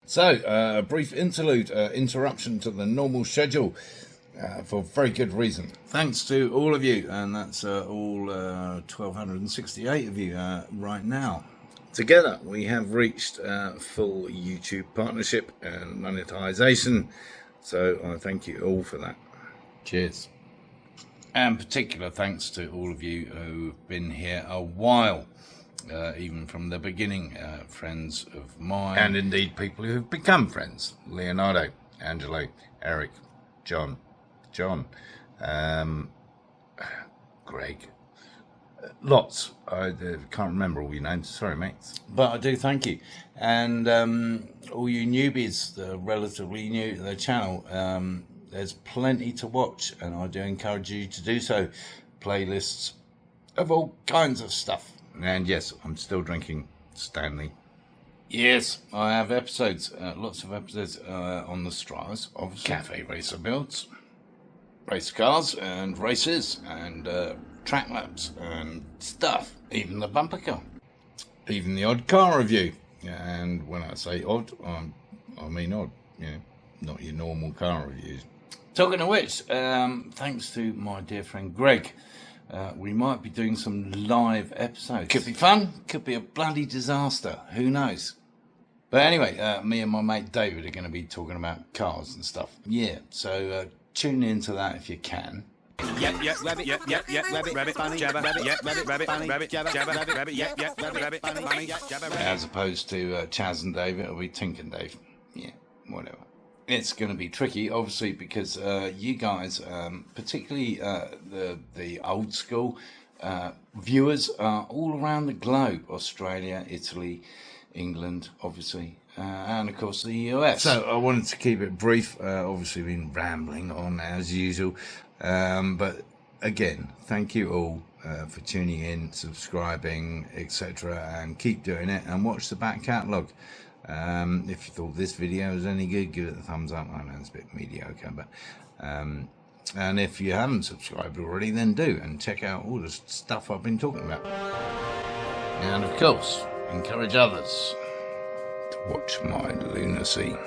So, a brief interlude, interruption to the normal schedule for very good reason. Thanks to all of you, and that's all 1,268 of you right now. Together, we have reached full YouTube partnership and monetization, so I thank you all for that. Cheers. And particular thanks to all of you who've been here a while. Even from the beginning, friends of mine. And indeed people who have become friends. Leonardo, Angelo, Eric, John, Greg. Lots. I can't remember all your names. Sorry, mates. But I do thank you. And all you newbies that are relatively new to the channel, there's plenty to watch. And I do encourage you to do so. Playlists of all kinds of stuff. And yes, I'm still drinking Stanley. Yes, I have episodes, lots of episodes on the Stratos of Café racer builds, race cars and races and track laps and stuff, even the bumper car, even the odd car review. And when I say odd, I mean odd, not your normal car reviews. Talking of which, thanks to my dear friend Greg, we might be doing some live episodes. Could be fun, could be a bloody disaster, who knows. But anyway, me and my mate David are going to be talking about cars and stuff. Yeah, so tune into that if you can. Rabbit, As opposed to Chaz and Dave, it'll be Tink and Dave. Yeah, whatever. It's going to be tricky, obviously, because you guys, particularly the old school viewers, are all around the globe. Australia, Italy, England, obviously, and of course the US. So I wanted to keep it brief. Obviously been rambling on as usual. But again, thank you all for tuning in, subscribing, etc. And keep doing it and watch the back catalogue. If you thought this video was any good, give it a thumbs up. I know it's a bit mediocre, but and if you haven't subscribed already, then do, and check out all the stuff I've been talking about. And of course, encourage others to watch my lunacy.